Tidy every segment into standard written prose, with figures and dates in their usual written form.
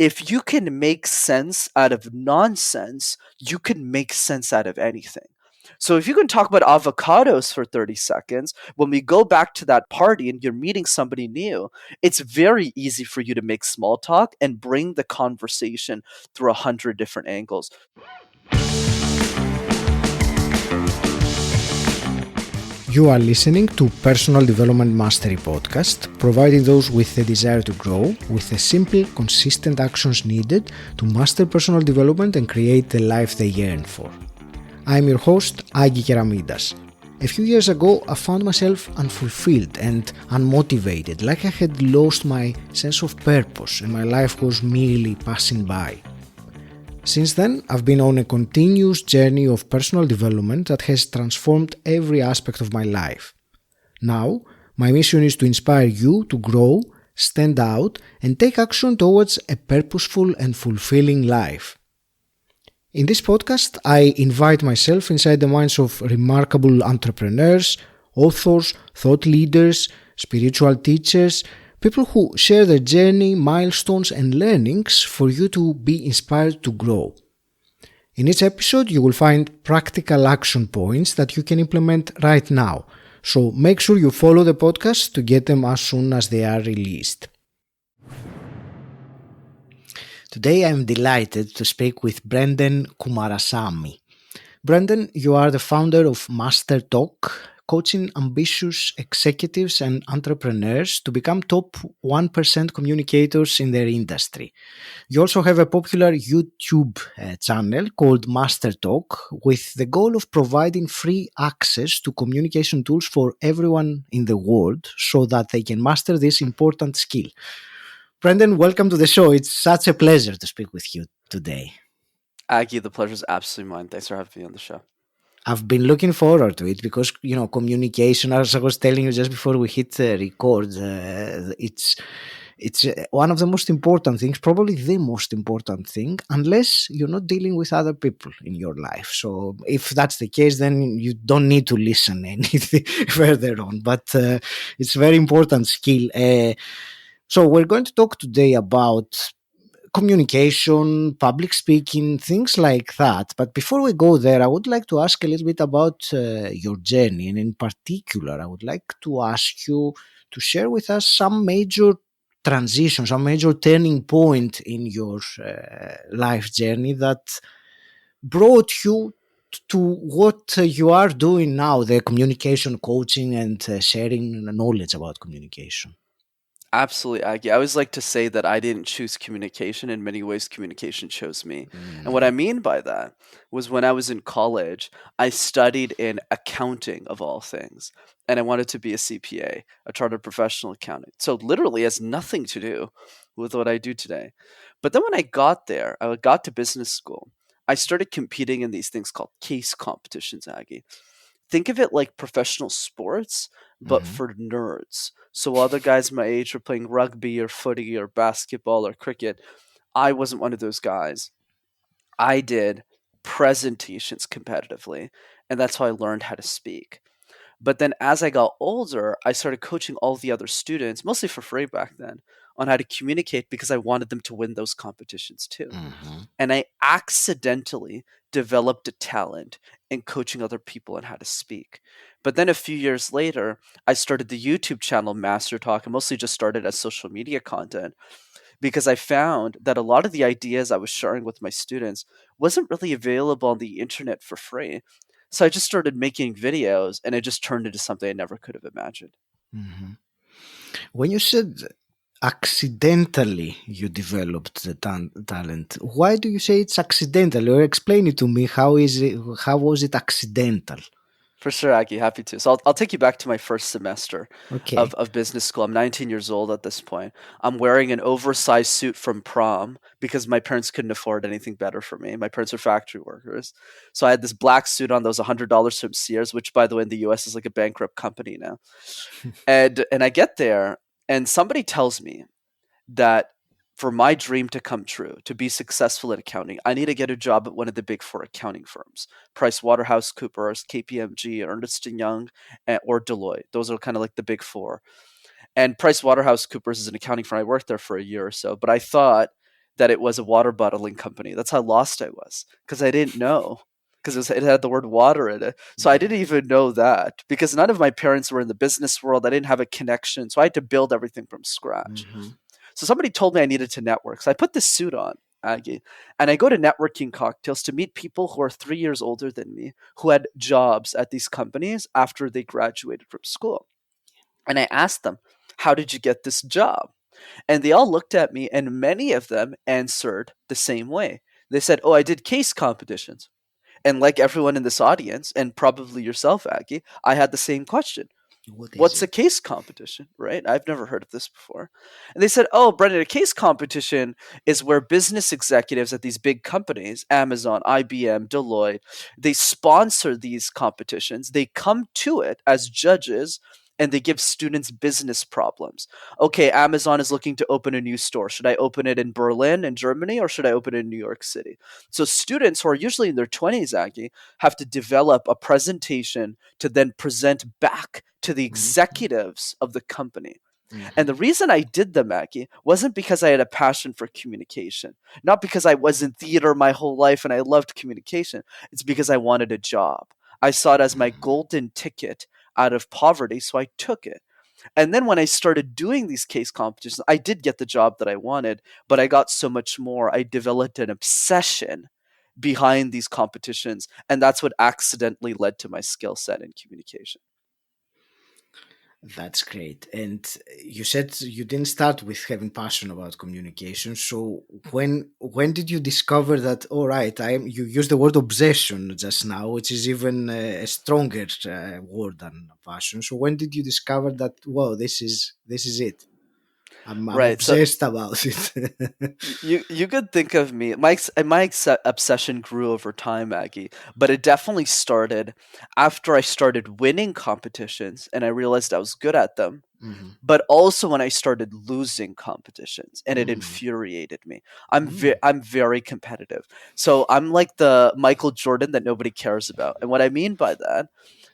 if you can make sense out of nonsense, you can make sense out of anything. So if you can talk about avocados for 30 seconds, when we go back to that party and you're meeting somebody new, it's very easy for you to make small talk and bring the conversation through 100 different angles. You are listening to Personal Development Mastery Podcast, providing those with the desire to grow with the simple, consistent actions needed to master personal development and create the life they yearn for. I'm your host, 𝗁𝗍𝗄𝗧𝗦. A few years ago, I found myself unfulfilled and unmotivated, like I had lost my sense of purpose and my life was merely passing by. Since then, I've been on a continuous journey of personal development that has transformed every aspect of my life. Now, my mission is to inspire you to grow, stand out, and take action towards a purposeful and fulfilling life. In this podcast, I invite myself inside the minds of remarkable entrepreneurs, authors, thought leaders, spiritual teachers, people who share their journey, milestones, and learnings for you to be inspired to grow. In each episode, you will find practical action points that you can implement right now. So make sure you follow the podcast to get them as soon as they are released. Today, I'm delighted to speak with Brenden Kumarasamy. Brenden, you are the founder of MasterTalk, coaching ambitious executives and entrepreneurs to become top 1% communicators in their industry. You also have a popular YouTube channel called MasterTalk with the goal of providing free access to communication tools for everyone in the world so that they can master this important skill. Brenden, welcome to the show. It's such a pleasure to speak with you today. Aggie, the pleasure is absolutely mine. Thanks for having me on the show. I've been looking forward to it because, communication, as I was telling you just before we hit record, it's one of the most important things, probably the most important thing, unless you're not dealing with other people in your life. So if that's the case, then you don't need to listen anything further on. But it's a very important skill. So we're going to talk today about communication, public speaking, things like that. But before we go there, I would like to ask a little bit about your journey. And in particular, I would like to ask you to share with us some major transition, some major turning point in your life journey that brought you to what you are doing now, the communication coaching and sharing knowledge about communication. Absolutely, Aggie. I always like to say that I didn't choose communication. In many ways, communication chose me. And what I mean by that was when I was in college, I studied in accounting of all things. And I wanted to be a CPA, a chartered professional accountant. So literally has nothing to do with what I do today. But then when I got there, I got to business school, I started competing in these things called case competitions, Aggie. Think of it like professional sports, but for nerds. So while other guys my age were playing rugby or footy or basketball or cricket, I wasn't one of those guys. I did presentations competitively, and that's how I learned how to speak. But then as I got older, I started coaching all the other students, mostly for free back then, on how to communicate because I wanted them to win those competitions too. And I accidentally developed a talent in coaching other people on how to speak. But then a few years later, I started the YouTube channel MasterTalk and mostly just started as social media content because I found that a lot of the ideas I was sharing with my students wasn't really available on the internet for free. So I just started making videos and it just turned into something I never could have imagined. When you said accidentally you developed the talent, why do you say it's accidental? Or explain it to me. How was it accidental? For sure, Aggie, happy to. So I'll take you back to my first semester Okay. of business school. I'm 19 years old at this point. I'm wearing an oversized suit from prom because my parents couldn't afford anything better for me. My parents are factory workers. So I had this black suit on that was $100 from Sears, which by the way in the US is like a bankrupt company now. and I get there and somebody tells me that for my dream to come true, to be successful in accounting, I need to get a job at one of the big four accounting firms, PricewaterhouseCoopers, KPMG, Ernst & Young, or Deloitte. Those are kind of like the big four. And PricewaterhouseCoopers is an accounting firm. I worked there for a year or so, but I thought that it was a water bottling company. That's how lost I was, because I didn't know, because it had the word water in it. So I didn't even know that, because none of my parents were in the business world. I didn't have a connection. So I had to build everything from scratch. So somebody told me I needed to network. So I put this suit on, Aggie, and I go to networking cocktails to meet people who are 3 years older than me, who had jobs at these companies after they graduated from school. And I asked them, how did you get this job? And they all looked at me, and many of them answered the same way. They said, oh, I did case competitions. And like everyone in this audience, and probably yourself, Aggie, I had the same question. What's a case competition, right? I've never heard of this before. And they said, oh, Brenden, a case competition is where business executives at these big companies, Amazon, IBM, Deloitte, they sponsor these competitions. They come to it as judges, and they give students business problems. Okay, Amazon is looking to open a new store. Should I open it in Berlin in Germany, or should I open it in New York City? So students who are usually in their 20s, Aggie, have to develop a presentation to then present back to the executives of the company. And the reason I did them, Aggie, wasn't because I had a passion for communication, not because I was in theater my whole life and I loved communication. It's because I wanted a job. I saw it as my golden ticket out of poverty, so I took it. And then when I started doing these case competitions, I did get the job that I wanted, but I got so much more. I developed an obsession behind these competitions, and that's what accidentally led to my skill set in communication. That's great. And you said you didn't start with having passion about communication. So when did you discover that? All right, You used the word obsession just now, which is even a stronger word than passion. So when did you discover that? Wow, this is it. I'm Right. So obsessed about it. you could think of me. My obsession grew over time, Aggie, but it definitely started after I started winning competitions and I realized I was good at them. Mhm. But also when I started losing competitions, and it Mm. infuriated me. Mm. I'm very competitive, so I'm like the Michael Jordan that nobody cares about. And what I mean by that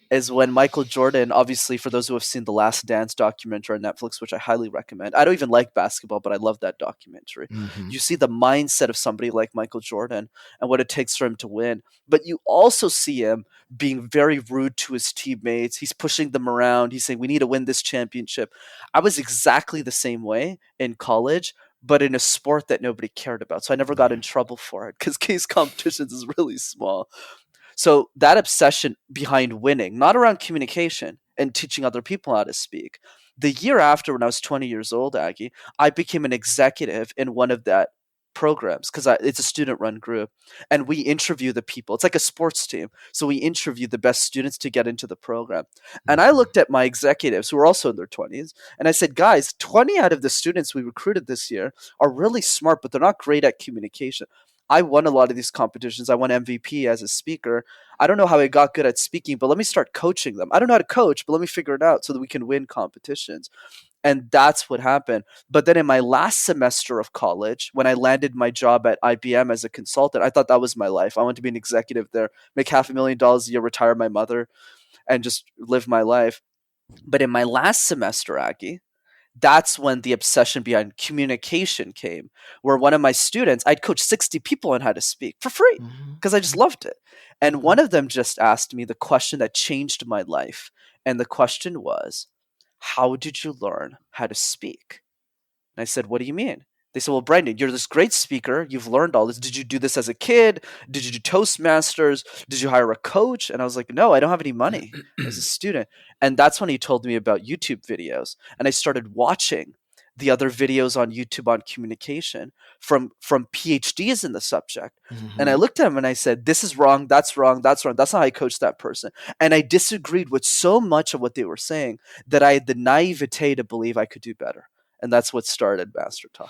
is when Michael Jordan, obviously, for those who have seen the Last Dance documentary on Netflix, which I highly recommend. I don't even like basketball, but I love that documentary. Mhm. You see the mindset of somebody like Michael Jordan and what it takes for him to win. But you also see him being very rude to his teammates. He's pushing them around. He's saying, we need to win this championship. I was exactly the same way in college, but in a sport that nobody cared about. So I never got Yeah. in trouble for it because case competitions is really small. So that obsession behind winning, not around communication and teaching other people how to speak. The year after, when I was 20 years old, Aggie, I became an executive in one of that programs because it's a student-run group, and we interview the people. It's like a sports team, so we interview the best students to get into the program. And I Mhm. looked at my executives who were also in their 20s, and I said, guys, 20 out of the students we recruited this year are really smart, but they're not great at communication. I won a lot of these competitions. I won MVP as a speaker. I don't know how I got good at speaking, but let me start coaching them. I don't know how to coach, but let me figure it out so that we can win competitions. And that's what happened. But then in my last semester of college, when I landed my job at IBM as a consultant, I thought that was my life. I want to be an executive there, make $500,000 a year, retire my mother, and just live my life. But in my last semester, Aggie, that's when the obsession behind communication came, where one of my students, I'd coach 60 people on how to speak for free Mhm. because I just loved it. And one Mhm. of them just asked me the question that changed my life. And the question was, how did you learn how to speak? And I said, what do you mean? They said, well, Brenden, you're this great speaker. You've learned all this. Did you do this as a kid? Did you do Toastmasters? Did you hire a coach? And I was like, no, I don't have any money. I was a student. And that's when he told me about YouTube videos. And I started watching the other videos on YouTube on communication from PhDs in the subject. And I Mhm. looked at him and I said, this is wrong. That's wrong. That's wrong. That's not how I coach that person. And I disagreed with so much of what they were saying that I had the naivete to believe I could do better. And that's what started MasterTalk.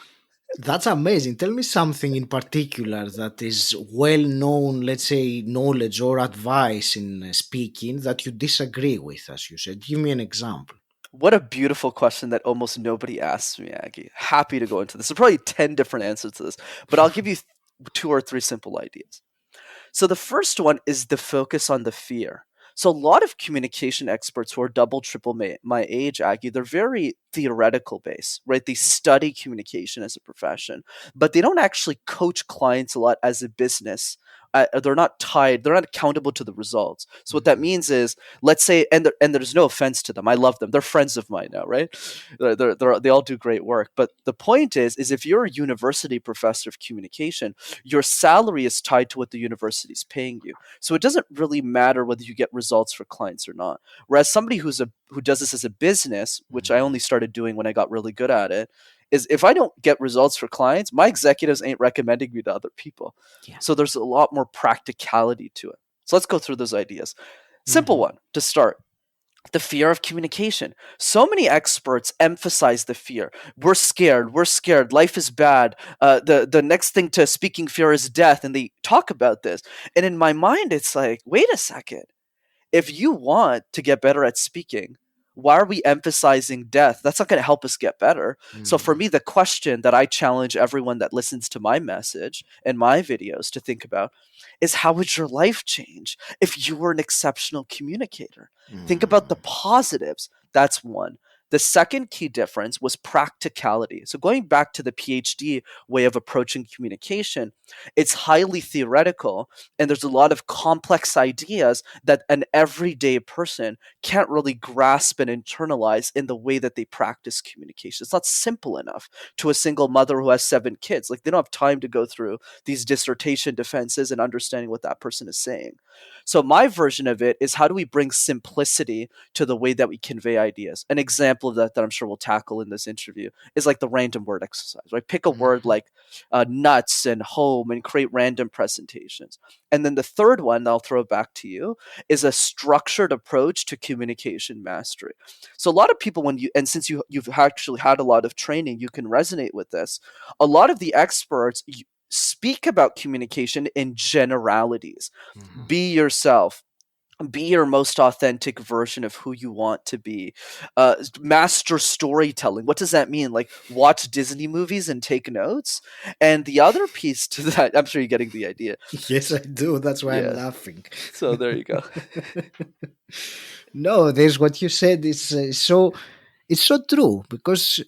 That's amazing. Tell me something in particular that is well known, let's say, knowledge or advice in speaking that you disagree with, as you said. Give me an example. What a beautiful question that almost nobody asks me, Aggie. Happy to go into this. There's probably 10 different answers to this, but I'll give you two or three simple ideas. So the first one is the focus on the fear. So a lot of communication experts who are double, triple my age, Aggie, they're very theoretical based, right? They study communication as a profession, but they don't actually coach clients a lot as a business. They're not tied. They're not accountable to the results. So what that means is, let's say, and there's no offense to them. I love them. They're friends of mine now, right? They all do great work. But the point is if you're a university professor of communication, your salary is tied to what the university is paying you. So it doesn't really matter whether you get results for clients or not. Whereas somebody who does this as a business, which I only started doing when I got really good at it, is if I don't get results for clients, my executives ain't recommending me to other people. Yeah. So there's a lot more practicality to it. So let's go through those ideas. Simple one to start. The fear of communication. So many experts emphasize the fear. We're scared. We're scared. Life is bad. The next thing to speaking fear is death. And they talk about this. And in my mind, it's like, wait a second. If you want to get better at speaking, why are we emphasizing death? That's not going to help us get better. So for me, the question that I challenge everyone that listens to my message and my videos to think about is, how would your life change if you were an exceptional communicator? Think about the positives. That's one. The second key difference was practicality. So going back to the PhD way of approaching communication, it's highly theoretical, and there's a lot of complex ideas that an everyday person can't really grasp and internalize in the way that they practice communication. It's not simple enough to a single mother who has 7 kids. Like, they don't have time to go through these dissertation defenses and understanding what that person is saying. So my version of it is, how do we bring simplicity to the way that we convey ideas? An example of that I'm sure we'll tackle in this interview is like the random word exercise, right? Pick a word like nuts and home and create random presentations. And then the third one, I'll throw it back to you, is a structured approach to communication mastery. So a lot of people, since you've actually had a lot of training, you can resonate with this. A lot of the experts speak about communication in generalities. Be yourself. Be your most authentic version of who you want to be. Master storytelling. What does that mean? Like, watch Disney movies and take notes? And the other piece to that, I'm sure you're getting the idea. Yes, I do. That's why I'm laughing. So there you go. No, there's what you said. It's so true, because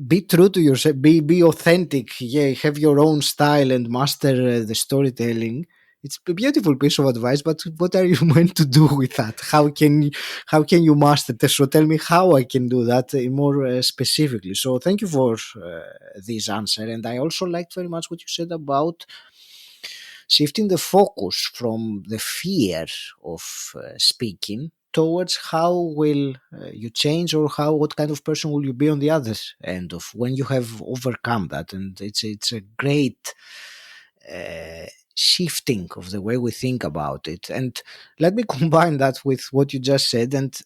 be true to yourself. Be authentic. Yeah, have your own style and master the storytelling. It's a beautiful piece of advice, but what are you meant to do with that? How can you master this? So tell me how I can do that more specifically. So thank you for this answer. And I also liked very much what you said about shifting the focus from the fear of speaking towards how will you change, or what kind of person will you be on the other end of when you have overcome that. And it's a great shifting of the way we think about it. And let me combine that with what you just said and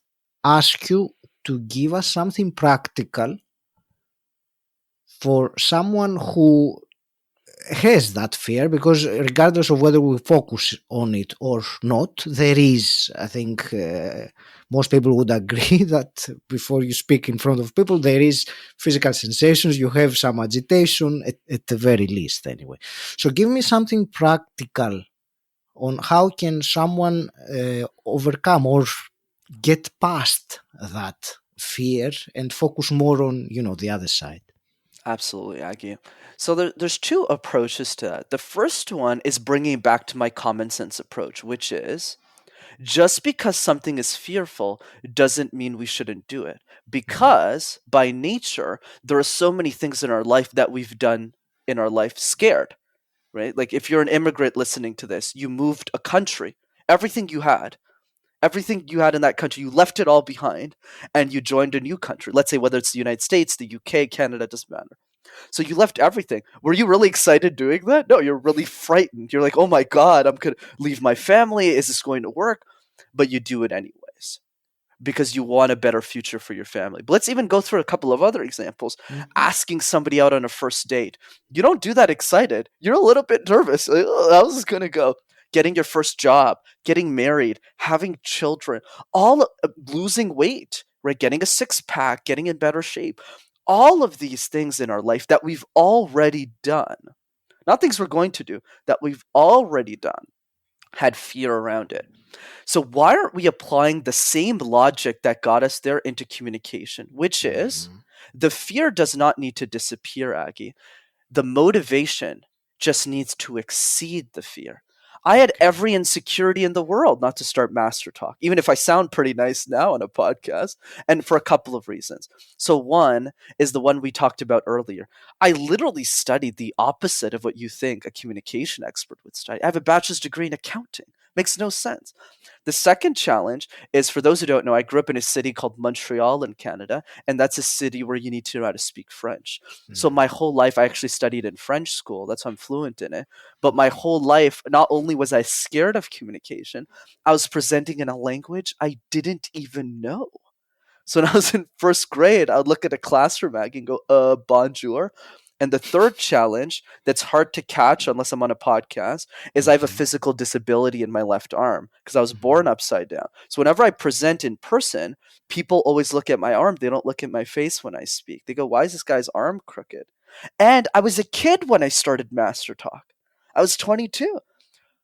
ask you to give us something practical for someone who has that fear, because regardless of whether we focus on it or not, there is, I think most people would agree that before you speak in front of people, there is physical sensations, you have some agitation at the very least anyway. So give me something practical on how can someone overcome or get past that fear and focus more on, the other side. Absolutely, Aggie. So there's 2 approaches to that. The first one is bringing back to my common sense approach, which is, just because something is fearful doesn't mean we shouldn't do it. Because by nature, there are so many things in our life that we've done in our life scared, right? Like, if you're an immigrant listening to this, you moved a country, everything you had in that country, you left it all behind and you joined a new country. Let's say whether it's the United States, the UK, Canada, doesn't matter. So you left everything. Were you really excited doing that? No, you're really frightened. You're like, oh my God, I'm going to leave my family. Is this going to work? But you do it anyways because you want a better future for your family. But let's even go through a couple of other examples. Asking somebody out on a first date. You don't do that excited. You're a little bit nervous. Like, oh, how's this going to go? Getting your first job, getting married, having children, all losing weight, right? Getting a 6-pack, getting in better shape. All of these things in our life that we've already done, not things we're going to do, that we've already done. had fear around it. So why aren't we applying the same logic that got us there into communication, which is the fear does not need to disappear, Aggie. The motivation just needs to exceed the fear. I had every insecurity in the world not to start MasterTalk, even if I sound pretty nice now on a podcast, and for a couple of reasons. So one is the one we talked about earlier. I literally studied the opposite of what you think a communication expert would study. I have a bachelor's degree in accounting. Makes no sense. The second challenge is, for those who don't know, I grew up in a city called Montreal in Canada, and that's a city where you need to know how to speak French. So my whole life, I actually studied in French school. That's why I'm fluent in it. But my whole life, not only was I scared of communication, I was presenting in a language I didn't even know. So when I was in first grade, I would look at a classroom mag and go, bonjour. And the third challenge that's hard to catch unless I'm on a podcast is I have a physical disability in my left arm because I was born upside down. So whenever I present in person, people always look at my arm. They don't look at my face when I speak. They go, why is this guy's arm crooked? And I was a kid when I started MasterTalk. I was 22.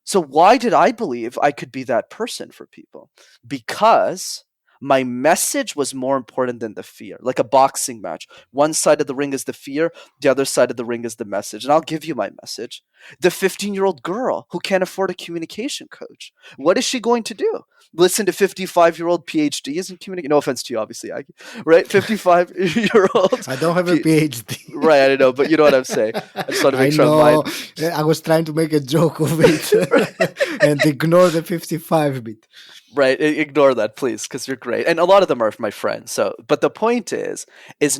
So why did I believe I could be that person for people? Because my message was more important than the fear, like a boxing match. One side of the ring is the fear, the other side of the ring is the message. And I'll give you my message. The 15-year-old girl who can't afford a communication coach, what is she going to do? Listen to 55-year-old PhDs in communication? No offense to you, obviously, right? 55-year-old. I don't have a PhD. Right, I don't know, but you know what I'm saying. I just want to make sure I'm fine. I was trying to make a joke of it and ignore the 55 bit. Right, ignore that, please, because you're great. And a lot of them are my friends. So, but the point is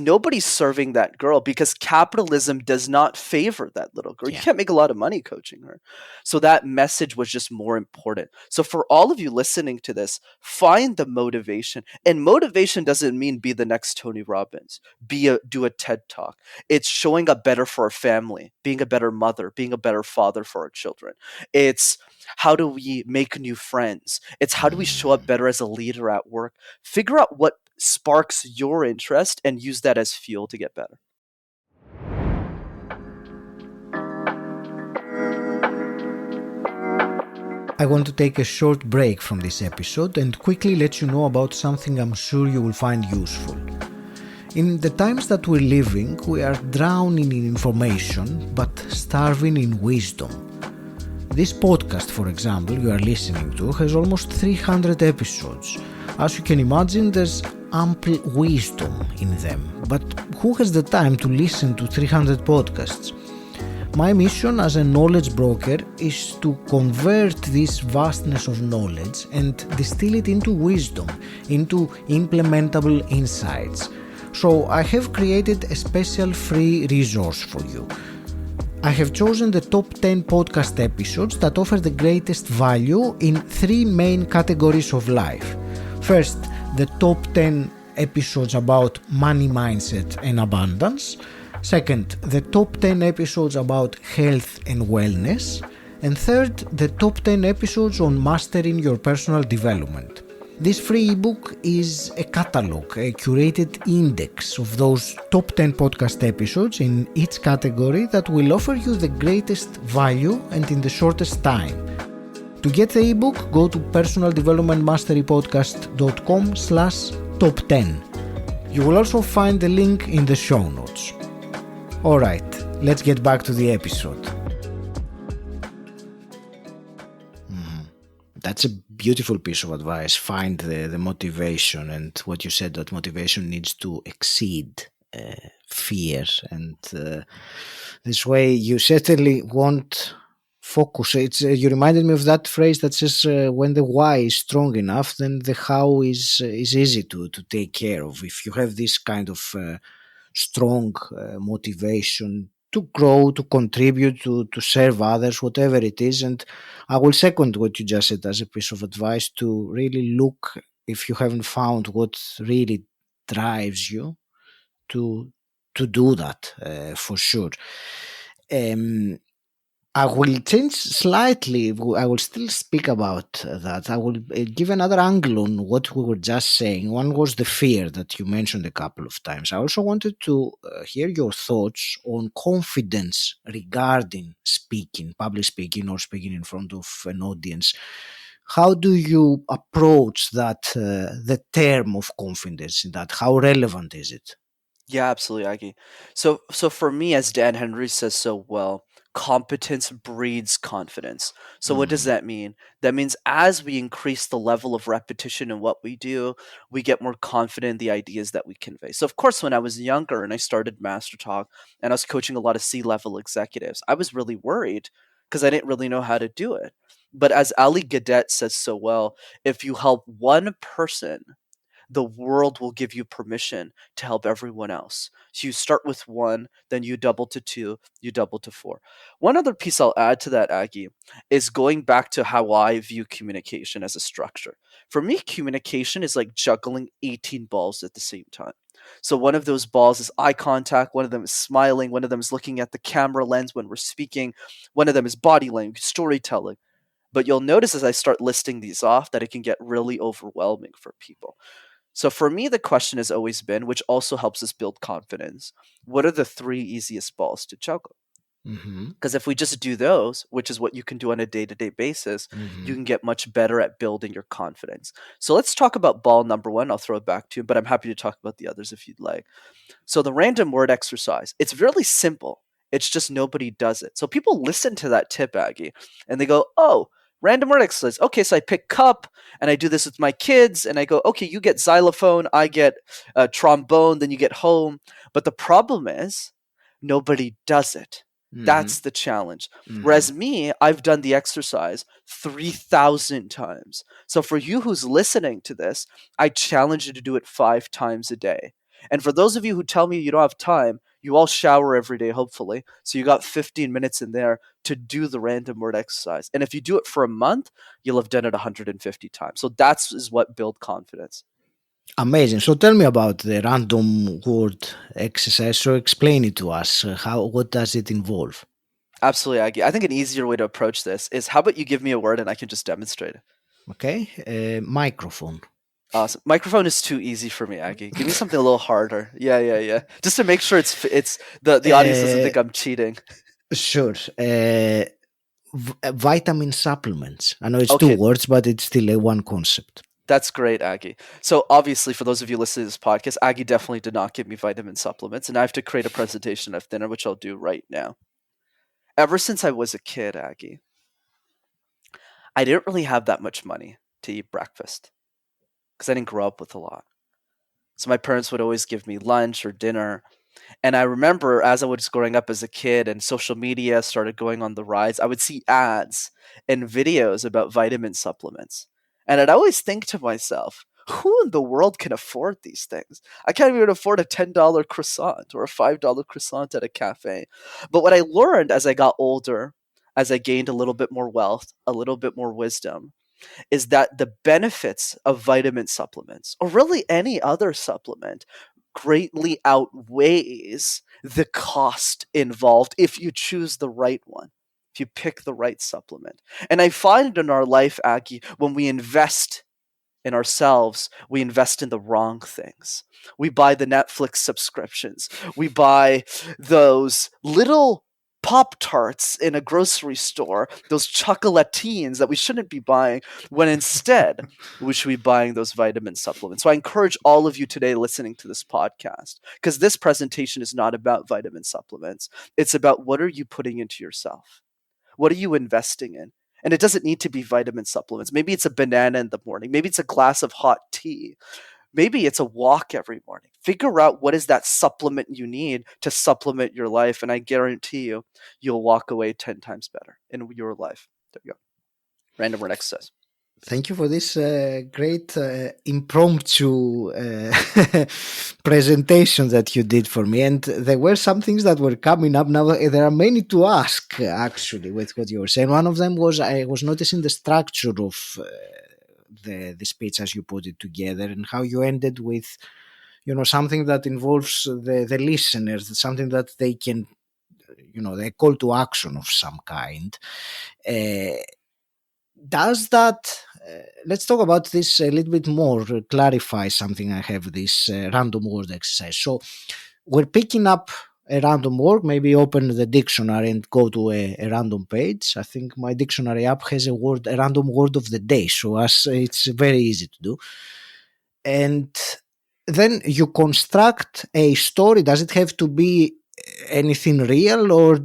nobody's serving that girl because capitalism does not favor that little girl. Yeah. You can't make a lot of money coaching her. So that message was just more important. So for all of you listening to this, find the motivation. And motivation doesn't mean be the next Tony Robbins, do a TED Talk. It's showing up better for our family, being a better mother, being a better father for our children. It's how do we make new friends? It's how do we show up better as a leader at work? Figure out what sparks your interest and use that as fuel to get better. I want to take a short break from this episode and quickly let you know about something I'm sure you will find useful. In the times that we're living, we are drowning in information but starving in wisdom. This podcast, for example, you are listening to, has almost 300 episodes. As you can imagine, there's ample wisdom in them. But who has the time to listen to 300 podcasts? My mission as a knowledge broker is to convert this vastness of knowledge and distill it into wisdom, into implementable insights. So I have created a special free resource for you. I have chosen the top 10 podcast episodes that offer the greatest value in 3 main categories of life. First, the top 10 episodes about money mindset and abundance. Second, the top 10 episodes about health and wellness. And third, the top 10 episodes on mastering your personal development. This free ebook is a catalog, a curated index of those top 10 podcast episodes in each category that will offer you the greatest value and in the shortest time. To get the ebook, go to personaldevelopmentmasterypodcast.com/top10. You will also find the link in the show notes. Alright, let's get back to the episode. That's a beautiful piece of advice. Find the motivation, and what you said, that motivation needs to exceed fear, and this way you certainly won't focus. You reminded me of that phrase that says when the why is strong enough, then the how is easy to take care of. If you have this kind of strong motivation to grow, to contribute, to serve others, whatever it is. And I will second what you just said as a piece of advice, to really look, if you haven't found what really drives you, to do that for sure. I will change slightly. I will still speak about that. I will give another angle on what we were just saying. One was the fear that you mentioned a couple of times. I also wanted to hear your thoughts on confidence regarding speaking, public speaking, or speaking in front of an audience. How do you approach that, the term of confidence in that? How relevant is it? Yeah, absolutely, Aggie. So for me, as Dan Henry says so well, competence breeds confidence. So what does Mm, that mean? That means as we increase the level of repetition in what we do, we get more confident in the ideas that we convey. So of course, when I was younger and I started MasterTalk and I was coaching a lot of C-level executives, I was really worried because I didn't really know how to do it. But as Ali Gadet says so well, if you help one person, the world will give you permission to help everyone else. So you start with one, then you double to two, you double to four. One other piece I'll add to that, Aggie, is going back to how I view communication as a structure. For me, communication is like juggling 18 balls at the same time. So one of those balls is eye contact, one of them is smiling, one of them is looking at the camera lens when we're speaking, one of them is body language, storytelling. But you'll notice as I start listing these off that it can get really overwhelming for people. So for me, the question has always been, which also helps us build confidence, what are the three easiest balls to juggle? mm-hmm, Because if we just do those, which is what you can do on a day-to-day basis, mm-hmm. you can get much better at building your confidence. So let's talk about ball number one. I'll throw it back to you, but I'm happy to talk about the others if you'd like. So the random word exercise, it's really simple. It's just nobody does it. So people listen to that tip, Aggie, and they go, oh, random word exercise. Okay, so I pick cup and I do this with my kids and I go, okay, you get xylophone, I get trombone, then you get home. But the problem is nobody does it. Mm-hmm. That's the challenge. Mm-hmm. Whereas me, I've done the exercise 3,000 times. So for you who's listening to this, I challenge you to do it 5 times a day. And for those of you who tell me you don't have time, you all shower every day, hopefully. So you got 15 minutes in there to do the random word exercise. And if you do it for a month, you'll have done it 150 times. So that's is what build confidence. Amazing. So tell me about the random word exercise. So explain it to us. How? What does it involve? Absolutely, Aggie. I think an easier way to approach this is how about you give me a word and I can just demonstrate it? Okay. Microphone. Awesome. Microphone is too easy for me, Aggie. Give me something a little harder. Yeah. Just to make sure it's the audience doesn't Uh, think I'm cheating. sure. Vitamin supplements. I know it's two Okay, words, but it's still a one concept. that's great, Aggie. So obviously, for those of you listening to this podcast, Aggie definitely did not give me vitamin supplements, and I have to create a presentation of dinner, which I'll do right now. Ever since I was a kid, Aggie, I didn't really have that much money to eat breakfast because I didn't grow up with a lot. So my parents would always give me lunch or dinner. And I remember as I was growing up as a kid and social media started going on the rise, I would see ads and videos about vitamin supplements. And I'd always think to myself, who in the world can afford these things? I can't even afford a $10 croissant or a $5 croissant at a cafe. But what I learned as I got older, as I gained a little bit more wealth, a little bit more wisdom, is that the benefits of vitamin supplements, or really any other supplement, greatly outweighs the cost involved if you choose the right one, if you pick the right supplement. And I find in our life, Aggie, when we invest in ourselves, we invest in the wrong things. We buy the Netflix subscriptions. We buy those little Pop Tarts in a grocery store, those chocolatines that we shouldn't be buying, when instead we should be buying those vitamin supplements. So I encourage all of you today listening to this podcast, because this presentation is not about vitamin supplements. It's about what are you putting into yourself? What are you investing in? And it doesn't need to be vitamin supplements. Maybe it's a banana in the morning. Maybe it's a glass of hot tea. Maybe it's a walk every morning. Figure out what is that supplement you need to supplement your life. And I guarantee you, you'll walk away 10 times better in your life. There you go. Random word exercise. Thank you for this great impromptu presentation that you did for me. And there were some things that were coming up. Now, there are many to ask, actually, with what you were saying. One of them was I was noticing the structure of the speech as you put it together and how you ended with, something that involves the listeners, something that they can the call to action of some kind. Does that, let's talk about this a little bit more, clarify something I have, this random word exercise. So we're picking up a random word, maybe open the dictionary and go to a random page. I think my dictionary app has a random word of the day, so it's very easy to do. And then you construct a story. Does it have to be anything real, or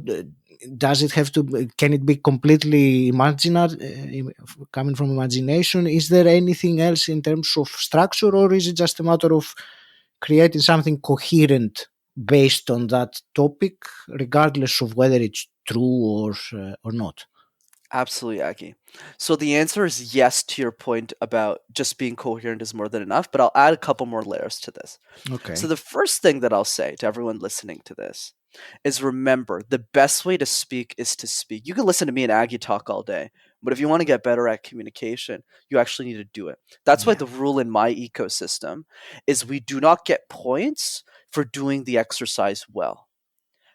does it have to, can it be completely imaginary, coming from imagination? Is there anything else in terms of structure, or is it just a matter of creating something coherent based on that topic, regardless of whether it's true or not? Absolutely, Aggie. So the answer is yes to your point about just being coherent is more than enough, but I'll add a couple more layers to this. Okay. So the first thing that I'll say to everyone listening to this is, remember, the best way to speak is to speak. You can listen to me and Aggie talk all day, but if you want to get better at communication, you actually need to do it. That's why the rule in my ecosystem is we do not get points for doing the exercise well.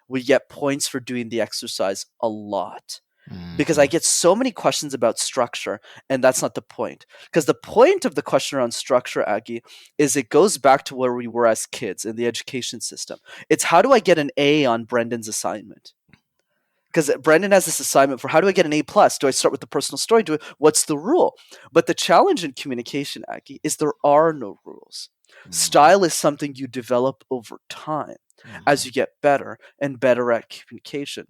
We get points for doing the exercise a lot. Because I get so many questions about structure, and that's not the point. Because the point of the question around structure, Aggie, is it goes back to where we were as kids in the education system. It's, how do I get an A on Brendan's assignment? Because Brenden has this assignment for how do I get an A+? Do I start with the personal story? What's the rule? But the challenge in communication, Aggie, is there are no rules. Style is something you develop over time as you get better and better at communication.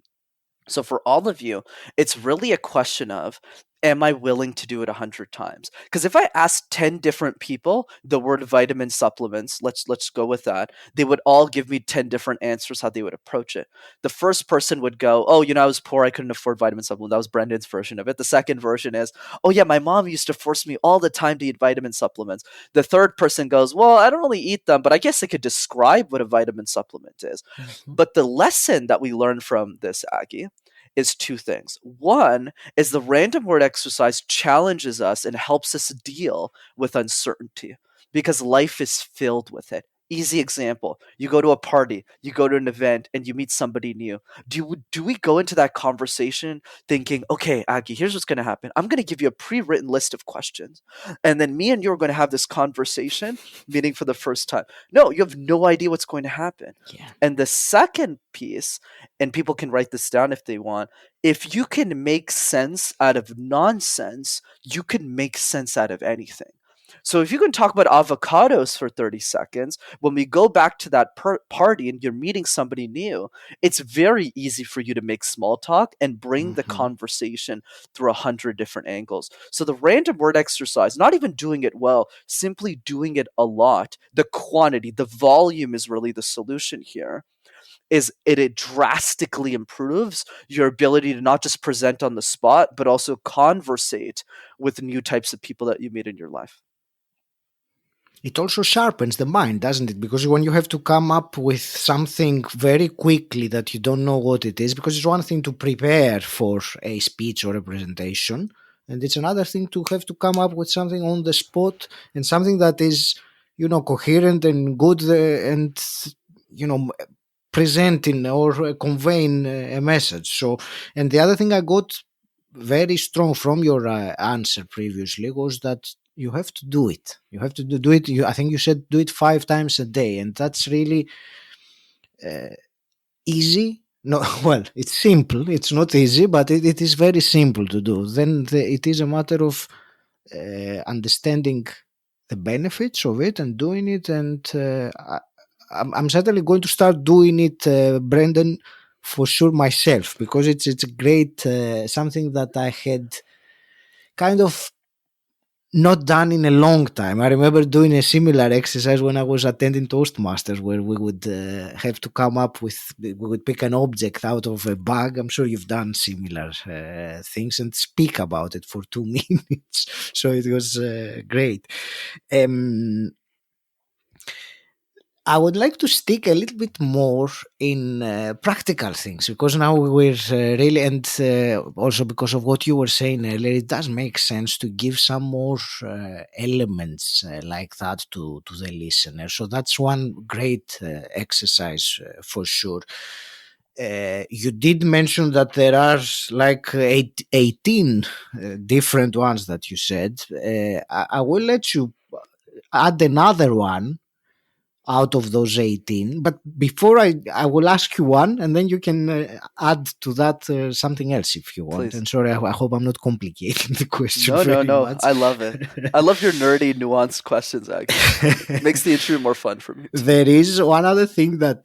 So for all of you, it's really a question of, am I willing to do it 100 times? Because if I asked 10 different people the word vitamin supplements, let's go with that, they would all give me 10 different answers how they would approach it. The first person would go, oh, I was poor, I couldn't afford vitamin supplement. That was Brendan's version of it. The second version is, oh yeah, my mom used to force me all the time to eat vitamin supplements. The third person goes, well, I don't really eat them, but I guess I could describe what a vitamin supplement is. But the lesson that we learned from this, Aggie, is two things. One is the random word exercise challenges us and helps us deal with uncertainty because life is filled with it. Easy example. You go to a party, you go to an event, and you meet somebody new. Do we go into that conversation thinking, okay, Aggie, here's what's going to happen. I'm going to give you a pre-written list of questions. And then me and you are going to have this conversation, meeting for the first time. No, you have no idea what's going to happen. Yeah. And the second piece, and people can write this down if they want, if you can make sense out of nonsense, you can make sense out of anything. So if you can talk about avocados for 30 seconds, when we go back to that party and you're meeting somebody new, it's very easy for you to make small talk and bring the conversation through 100 different angles. So the random word exercise, not even doing it well, simply doing it a lot, the quantity, the volume is really the solution here. It drastically improves your ability to not just present on the spot, but also conversate with new types of people that you meet in your life. It also sharpens the mind, doesn't it? Because when you have to come up with something very quickly that you don't know what it is, because it's one thing to prepare for a speech or a presentation, and it's another thing to have to come up with something on the spot and something that is, coherent and good and, presenting or conveying a message. So, and the other thing I got very strong from your answer previously was that you have to do it. You have to do it. I think you said do it 5 times a day, and that's really easy. No, well, it's simple. It's not easy, but it is very simple to do. Then it is a matter of understanding the benefits of it and doing it. And I'm certainly going to start doing it, Brenden, for sure myself, because it's a great something that I had kind of not done in a long time. I remember doing a similar exercise when I was attending Toastmasters, where we would have to come up with, we would pick an object out of a bag. I'm sure you've done similar things and speak about it for 2 minutes. So it was great. I would like to stick a little bit more in practical things, because now we're really, and also because of what you were saying earlier, it does make sense to give some more elements like that to the listener. So that's one great exercise for sure. You did mention that there are like 18 different ones that you said. I will let you add another one out of those 18. But before I will ask you one, and then you can add to that something else if you want. Please. And sorry, I hope I'm not complicating the question No, very no. much. I love it. I love your nerdy, nuanced questions, actually. It makes the interview more fun for me. There is one other thing that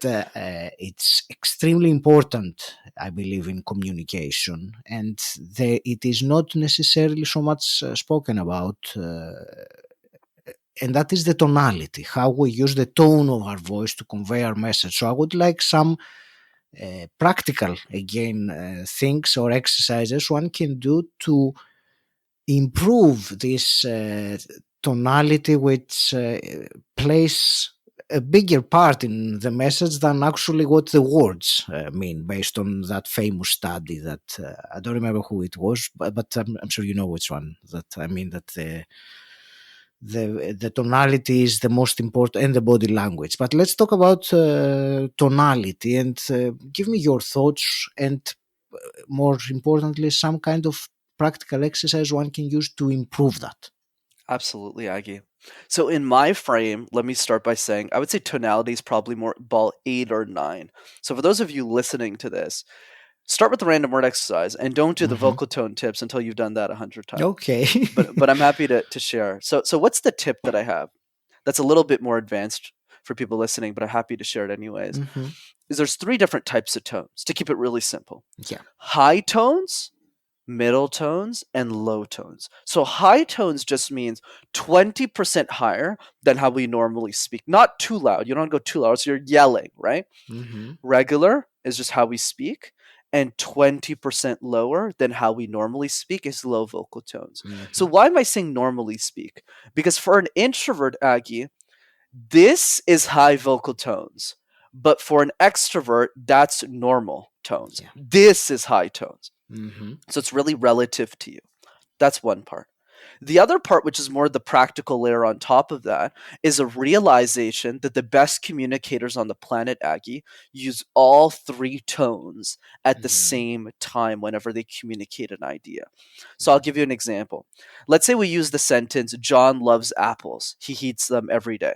it's extremely important, I believe, in communication, and it is not necessarily so much spoken about, and that is the tonality, how we use the tone of our voice to convey our message. So I would like some practical, again, things or exercises one can do to improve this tonality, which plays a bigger part in the message than actually what the words mean, based on that famous study that I don't remember who it was, but I'm sure you know which one. That I mean that the tonality is the most important, and the body language. But let's talk about tonality, and give me your thoughts, and more importantly, some kind of practical exercise one can use to improve that. Absolutely, Aggie. So in my frame, let me start by saying I would say tonality is probably more ball 8 or 9. So for those of you listening to this, start with the random word exercise and don't do the vocal tone tips until you've done that 100 times. Okay. but I'm happy to share. So what's the tip that I have that's a little bit more advanced for people listening, but I'm happy to share it anyways. Is there's 3 different types of tones to keep it really simple. Yeah. High tones, middle tones, and low tones. So high tones just means 20% higher than how we normally speak. Not too loud. You don't go too loud, so you're yelling, right? Regular is just how we speak, and 20% lower than how we normally speak is low vocal tones. So why am I saying normally speak? Because for an introvert, Aggie, this is high vocal tones. But for an extrovert, that's normal tones. Yeah. This is high tones. So it's really relative to you. That's one part. The other part, which is more the practical layer on top of that, is a realization that the best communicators on the planet, Aggie, use all 3 tones at the same time whenever they communicate an idea. So I'll give you an example. Let's say we use the sentence, John loves apples. He eats them every day.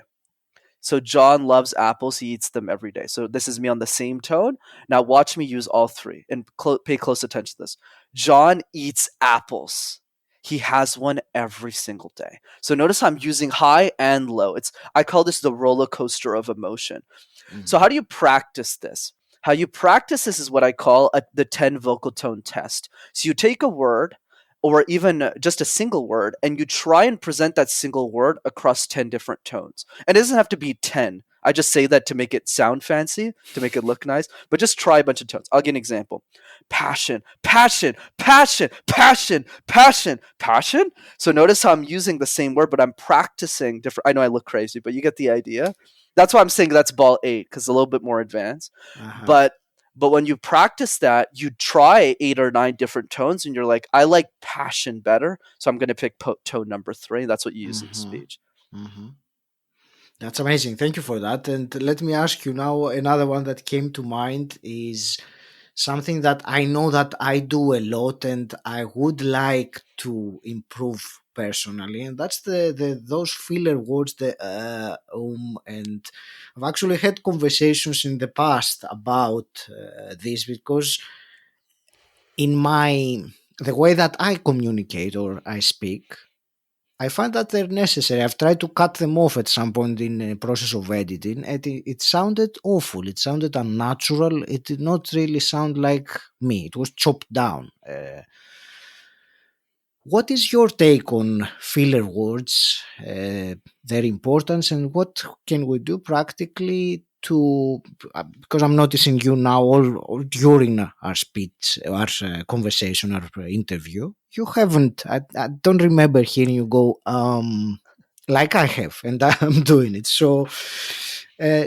So John loves apples. He eats them every day. So this is me on the same tone. Now watch me use all 3 and pay close attention to this. John eats apples. He has one every single day. So notice I'm using high and low. I call this the roller coaster of emotion. So how do you practice this? How you practice this is what I call the 10 vocal tone test. So you take a word, or even just a single word, and you try and present that single word across 10 different tones. And it doesn't have to be 10. I just say that to make it sound fancy, to make it look nice, but just try a bunch of tones. I'll give an example. Passion, passion, passion, passion, passion, passion. So notice how I'm using the same word, but I'm practicing different. I know I look crazy, but you get the idea. That's why I'm saying that's ball 8, because it's a little bit more advanced. But when you practice that, you try 8 or 9 different tones, and you're like, I like passion better, so I'm going to pick tone number 3. That's what you use in speech. That's amazing. Thank you for that. And let me ask you now, another one that came to mind is something that I know that I do a lot and I would like to improve personally, and that's those filler words, and I've actually had conversations in the past about this, because in the way that I communicate or I speak, I find that they're necessary. I've tried to cut them off at some point in the process of editing, and it sounded awful. It sounded unnatural. It did not really sound like me. It was chopped down. What is your take on filler words, their importance, and what can we do practically to, because I'm noticing you now all during our speech, our conversation, our interview, you haven't, I don't remember hearing you go, like I have, and I'm doing it. So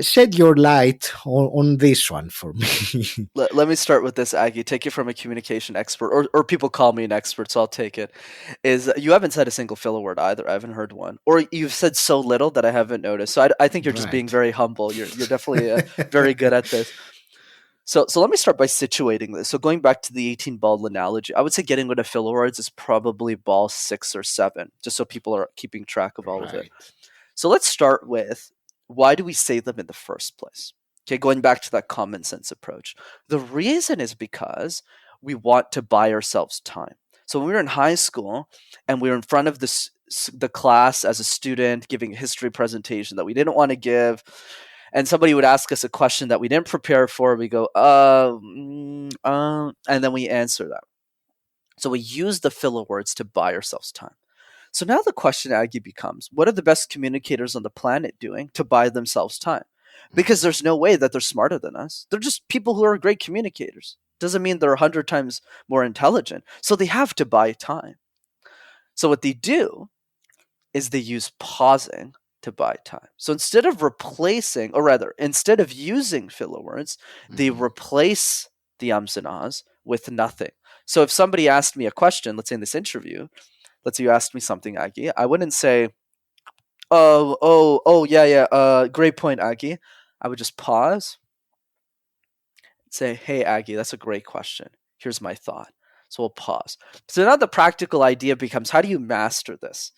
shed your light on this one for me. Let me start with this, Aggie. Take it from a communication expert, or people call me an expert, so I'll take it. Is you haven't said a single filler word either. I haven't heard one. Or you've said so little that I haven't noticed. So I think you're just being very humble. You're definitely very good at this. So let me start by situating this. So going back to the 18-ball analogy, I would say getting rid of filler words is probably ball 6 or 7, just so people are keeping track of all of it. So let's start with, why do we say them in the first place? Okay, going back to that common sense approach. The reason is because we want to buy ourselves time. So when we were in high school and we were in front of the class as a student giving a history presentation that we didn't want to give, and somebody would ask us a question that we didn't prepare for, we go, and then we answer that. So we use the filler words to buy ourselves time. So now the question, Aggie, becomes, what are the best communicators on the planet doing to buy themselves time? Because there's no way that they're smarter than us. They're just people who are great communicators. Doesn't mean they're 100 times more intelligent. So they have to buy time. So what they do is they use pausing to buy time. So instead of instead of using filler words, they replace the ums and ahs with nothing. So if somebody asked me a question, let's say in this interview, let's say you asked me something, Aggie, I wouldn't say, yeah, great point, Aggie. I would just pause, say, hey, Aggie, that's a great question. Here's my thought. So we'll pause. So now the practical idea becomes, how do you master this?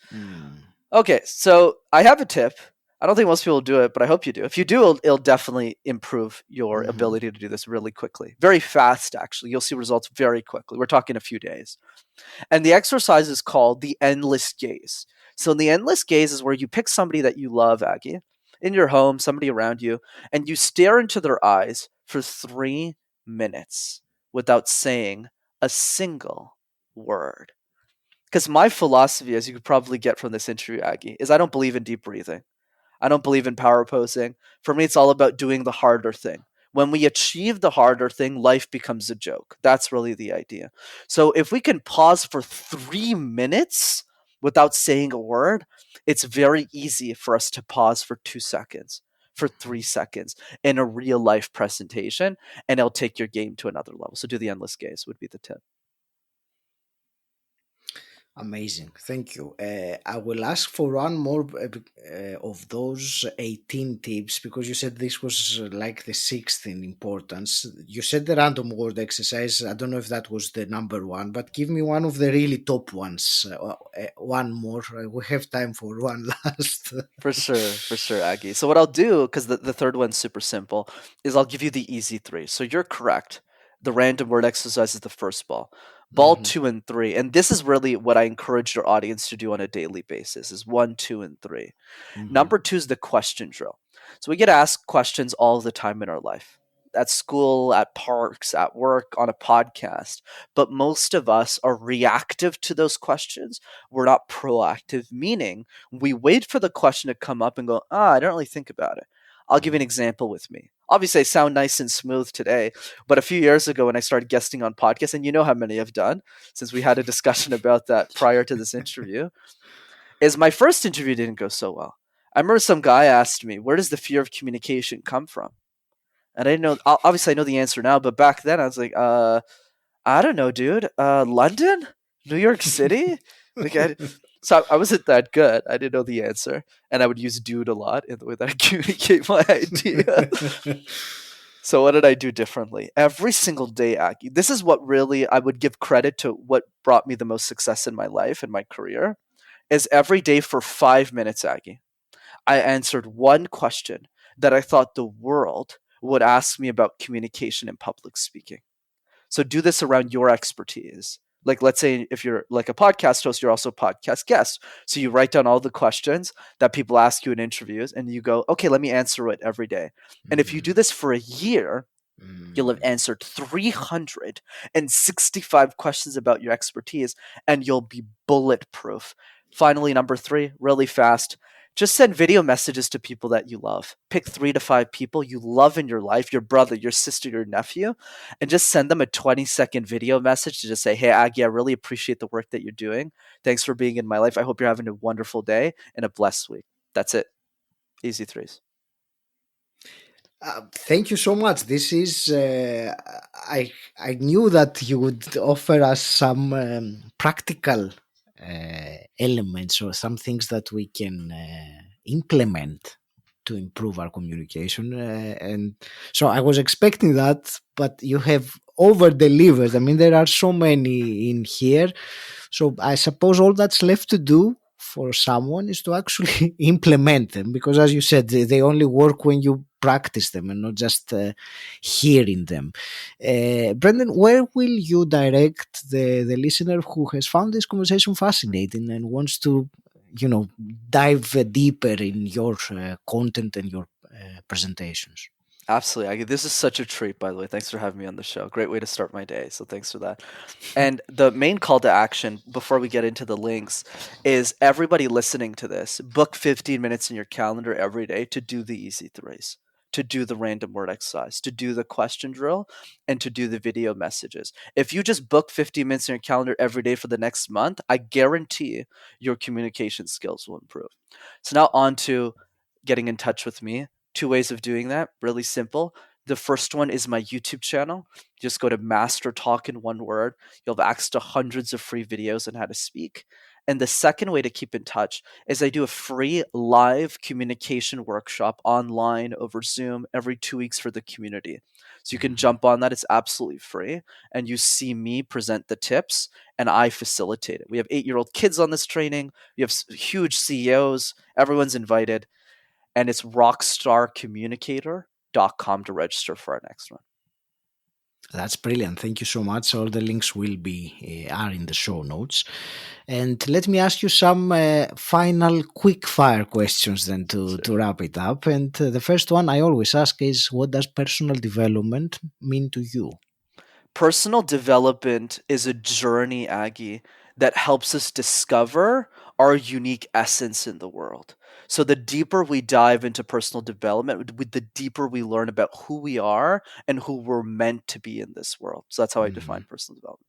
Okay, so I have a tip. I don't think most people do it, but I hope you do. If you do, it'll definitely improve your ability to do this really quickly. Very fast, actually. You'll see results very quickly. We're talking a few days. And the exercise is called the endless gaze. So the endless gaze is where you pick somebody that you love, Aggie, in your home, somebody around you, and you stare into their eyes for 3 minutes without saying a single word. Because my philosophy, as you could probably get from this interview, Aggie, is I don't believe in deep breathing. I don't believe in power posing. For me, it's all about doing the harder thing. When we achieve the harder thing, life becomes a joke. That's really the idea. So if we can pause for 3 minutes without saying a word, it's very easy for us to pause for 2 seconds, for 3 seconds in a real life presentation, and it'll take your game to another level. So do the endless gaze would be the tip. Amazing. Thank you. I will ask for one more of those 18 tips, because you said this was like the 6th in importance. You said the random word exercise. I don't know if that was the number 1, but give me one of the really top ones. One more. We have time for one last. For sure, Aggie. So what I'll do, because the third one's super simple, is I'll give you the easy 3. So you're correct. The random word exercise is the first ball. Ball 2 and 3, and this is really what I encourage your audience to do on a daily basis, is 1, 2, and 3. Number 2 is the question drill. So we get asked questions all the time in our life. At school, at parks, at work, on a podcast. But most of us are reactive to those questions. We're not proactive, meaning we wait for the question to come up and go, I don't really think about it. I'll give you an example with me. Obviously, I sound nice and smooth today, but a few years ago when I started guesting on podcasts, and you know how many I've done, since we had a discussion about that prior to this interview, is my first interview didn't go so well. I remember some guy asked me, where does the fear of communication come from? And I didn't know, obviously I know the answer now, but back then I was like, I don't know, dude. London? New York City? So I wasn't that good. I didn't know the answer. And I would use dude a lot in the way that I communicate my idea. So what did I do differently? Every single day, Aggie, this is what really I would give credit to what brought me the most success in my life and my career, is every day for 5 minutes, Aggie, I answered one question that I thought the world would ask me about communication and public speaking. So do this around your expertise. Like, let's say if you're like a podcast host, you're also a podcast guest. So you write down all the questions that people ask you in interviews and you go, okay, let me answer it every day. And if you do this for a year, you'll have answered 365 questions about your expertise and you'll be bulletproof. Finally, number 3, really fast. Just send video messages to people that you love. Pick 3 to 5 people you love in your life, your brother, your sister, your nephew, and just send them a 20-second video message to just say, hey, Aggie, I really appreciate the work that you're doing. Thanks for being in my life. I hope you're having a wonderful day and a blessed week. That's it. Easy 3s. Thank you so much. This is I knew that you would offer us some practical elements or some things that we can implement to improve our communication. And so I was expecting that, but you have over delivered. I mean, there are so many in here. So I suppose all that's left to do for someone is to actually implement them, because as you said, they only work when you practice them and not just hearing them. Brenden, where will you direct the listener who has found this conversation fascinating and wants to, dive deeper in your content and your presentations? Absolutely. This is such a treat, by the way. Thanks for having me on the show. Great way to start my day. So thanks for that. And the main call to action before we get into the links is everybody listening to this, book 15 minutes in your calendar every day to do the easy threes, to do the random word exercise, to do the question drill, and to do the video messages. If you just book 15 minutes in your calendar every day for the next month, I guarantee your communication skills will improve. So now on to getting in touch with me. Two ways of doing that, really simple. The first one is my YouTube channel. Just go to MasterTalk in one word. You'll have access to hundreds of free videos on how to speak. And the second way to keep in touch is I do a free live communication workshop online over Zoom every 2 weeks for the community. So you can jump on that. It's absolutely free. And you see me present the tips and I facilitate it. We have 8-year-old kids on this training. We have huge CEOs. Everyone's invited. And it's rockstarcommunicator.com to register for our next one. That's brilliant. Thank you so much. All the links will be are in the show notes. And let me ask you some final quick fire questions then to wrap it up. And the first one I always ask is, what does personal development mean to you? Personal development is a journey, Aggie, that helps us discover our unique essence in the world. So the deeper we dive into personal development, the deeper we learn about who we are and who we're meant to be in this world. So that's how I define personal development.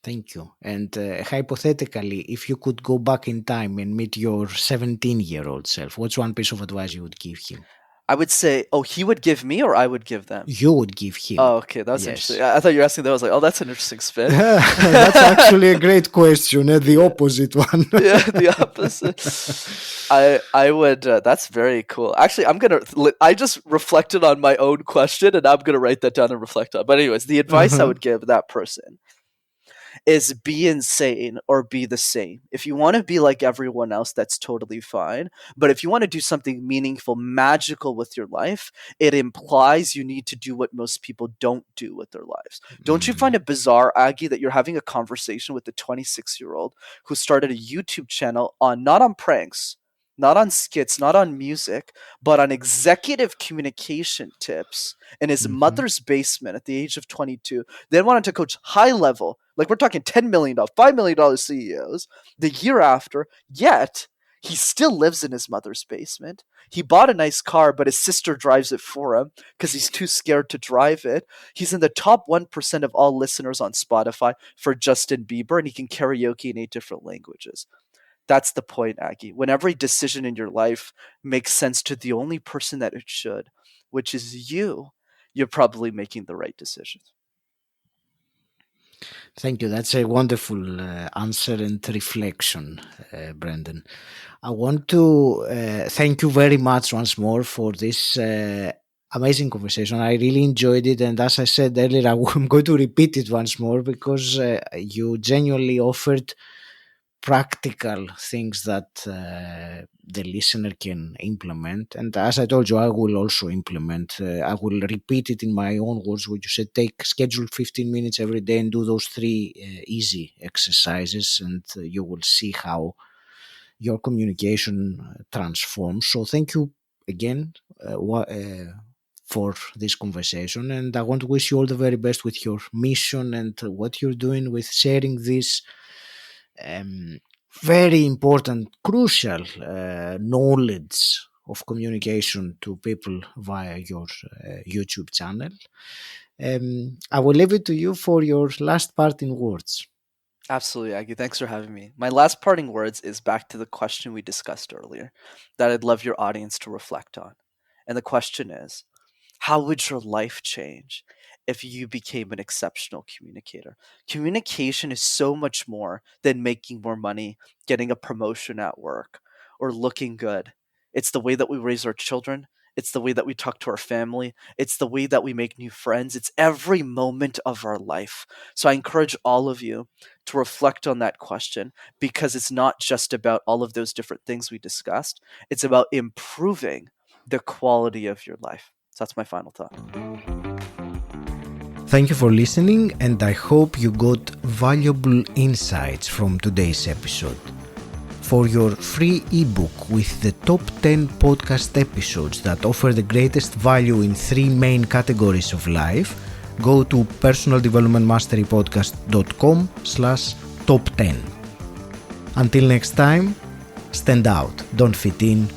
Thank you. And hypothetically, if you could go back in time and meet your 17-year-old self, what's one piece of advice you would give him? I would say, he would give me or I would give them? You would give him. Oh, okay. That's interesting. I thought you were asking that. I was like, that's an interesting spin. That's actually a great question. The opposite one. Yeah, the opposite. I would, that's very cool. Actually, I just reflected on my own question and I'm going to write that down and reflect on. But anyways, the advice I would give that person is be insane or be the same. If you want to be like everyone else, that's totally fine. But if you want to do something meaningful, magical with your life, it implies you need to do what most people don't do with their lives. Don't you find it bizarre, Aggie, that you're having a conversation with a 26-year-old who started a YouTube channel not on pranks, not on skits, not on music, but on executive communication tips in his mother's basement at the age of 22, then wanted to coach high level, like we're talking $10 million, $5 million CEOs the year after, yet he still lives in his mother's basement. He bought a nice car, but his sister drives it for him because he's too scared to drive it. He's in the top 1% of all listeners on Spotify for Justin Bieber, and he can karaoke in 8 different languages. That's the point, Aggie. When every decision in your life makes sense to the only person that it should, which is you, you're probably making the right decisions. Thank you. That's a wonderful answer and reflection, Brenden. I want to thank you very much once more for this amazing conversation. I really enjoyed it. And as I said earlier, I'm going to repeat it once more because you genuinely offered practical things that the listener can implement. And as I told you, I will also implement. I will repeat it in my own words, what you said, schedule 15 minutes every day and do those 3 easy exercises, and you will see how your communication transforms. So thank you again for this conversation, and I want to wish you all the very best with your mission and what you're doing with sharing this very important, crucial knowledge of communication to people via your YouTube channel. I will leave it to you for your last parting words. Absolutely, Aggie. Thanks for having me. My last parting words is back to the question we discussed earlier that I'd love your audience to reflect on. And the question is, how would your life change if you became an exceptional communicator? Communication is so much more than making more money, getting a promotion at work, or looking good. It's the way that we raise our children. It's the way that we talk to our family. It's the way that we make new friends. It's every moment of our life. So I encourage all of you to reflect on that question, because it's not just about all of those different things we discussed. It's about improving the quality of your life. So that's my final thought. Thank you for listening, and I hope you got valuable insights from today's episode. For your free ebook with the top 10 podcast episodes that offer the greatest value in 3 main categories of life, go to personaldevelopmentmasterypodcast.com/top10. Until next time, stand out, don't fit in,